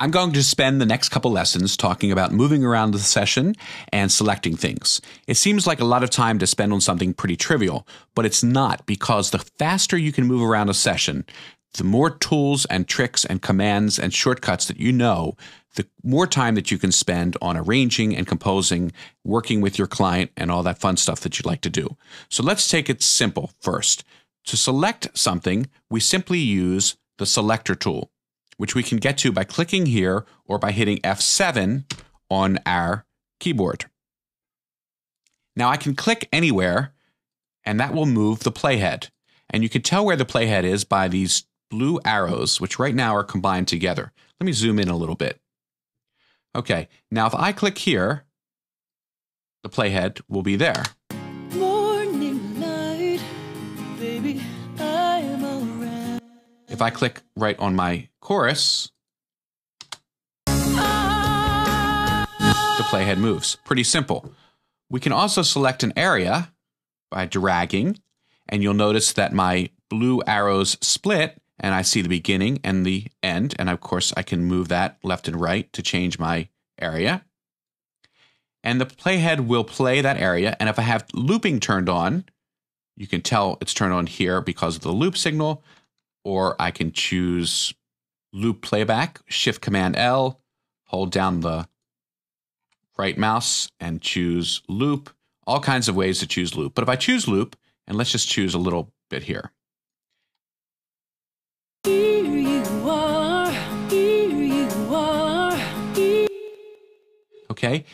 I'm going to spend the next couple lessons talking about moving around the session and selecting things. It seems like a lot of time to spend on something pretty trivial, but it's not, because the faster you can move around a session, the more tools and tricks and commands and shortcuts that you know, the more time that you can spend on arranging and composing, working with your client, and all that fun stuff that you like to do. So let's take it simple first. To select something, we simply use the selector tool, which we can get to by clicking here or by hitting F7 on our keyboard. Now I can click anywhere, and that will move the playhead. And you can tell where the playhead is by these blue arrows, which right now are combined together. Let me zoom in a little bit. Okay, now if I click here, the playhead will be there. Morning light, baby, I am alright. If I click right on my chorus, the playhead moves. Pretty simple. We can also select an area by dragging, and you'll notice that my blue arrows split, and I see the beginning and the end, and of course I can move that left and right to change my area. And the playhead will play that area, and if I have looping turned on, you can tell it's turned on here because of the loop signal, or I can choose loop playback, Shift-Command-L, hold down the right mouse and choose loop. All kinds of ways to choose loop. But if I choose loop, and let's just choose a little bit here. Here you are, here you are, here. Okay,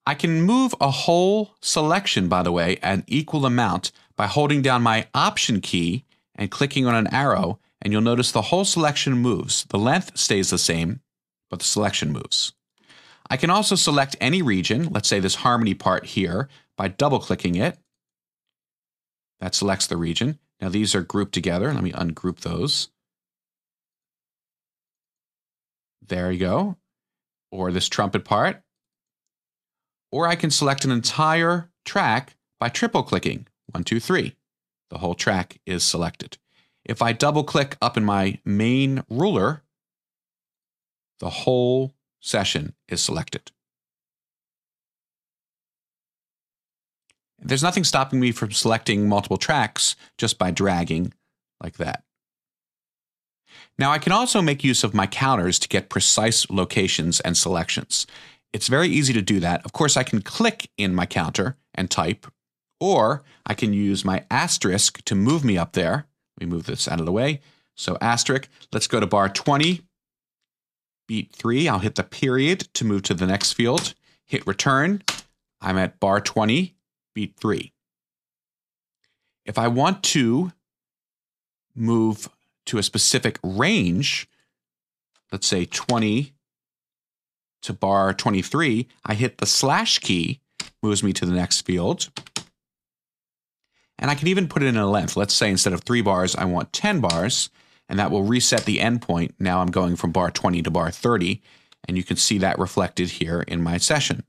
I can move a whole selection, by the way, an equal amount by holding down my Option key and clicking on an arrow, and you'll notice the whole selection moves. The length stays the same, but the selection moves. I can also select any region, let's say this harmony part here, by double-clicking it. That selects the region. Now these are grouped together. Let me ungroup those. There you go. Or this trumpet part. Or I can select an entire track by triple-clicking. 1, 2, 3. The whole track is selected. If I double-click up in my main ruler, the whole session is selected. There's nothing stopping me from selecting multiple tracks just by dragging like that. Now I can also make use of my counters to get precise locations and selections. It's very easy to do that. Of course, I can click in my counter and type, or I can use my asterisk to move me up there. Let me move this out of the way. So asterisk, let's go to bar 20, beat 3. I'll hit the period to move to the next field. Hit return. I'm at bar 20, beat 3. If I want to move to a specific range, let's say 20 to bar 23, I hit the slash key, moves me to the next field. And I can even put it in a length. Let's say instead of 3 bars, I want 10 bars, and that will reset the endpoint. Now I'm going from bar 20 to bar 30, and you can see that reflected here in my session.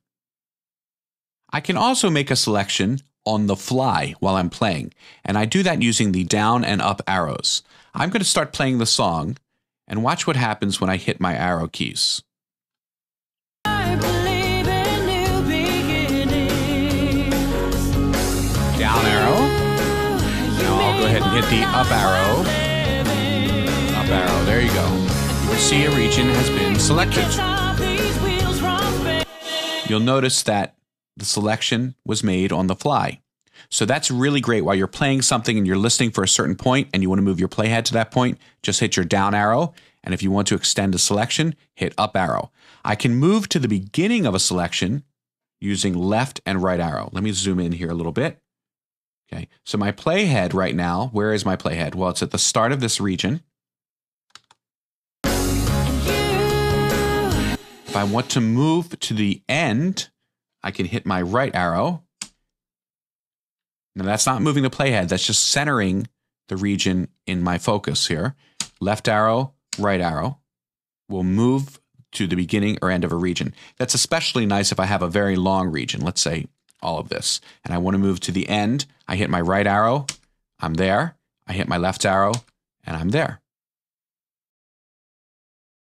I can also make a selection on the fly while I'm playing, and I do that using the down and up arrows. I'm going to start playing the song, and watch what happens when I hit my arrow keys. I believe in new beginnings. Down arrow. Now I'll go ahead and hit the up arrow. Up arrow. There you go. You can see a region has been selected. You'll notice that the selection was made on the fly. So that's really great while you're playing something and you're listening for a certain point and you want to move your playhead to that point, just hit your down arrow. And if you want to extend a selection, hit up arrow. I can move to the beginning of a selection using left and right arrow. Let me zoom in here a little bit. Okay, so my playhead right now, where is my playhead? Well, it's at the start of this region. If I want to move to the end, I can hit my right arrow. Now that's not moving the playhead, that's just centering the region in my focus here. Left arrow, right arrow will move to the beginning or end of a region. That's especially nice if I have a very long region, let's say all of this, and I want to move to the end. I hit my right arrow, I'm there. I hit my left arrow, and I'm there.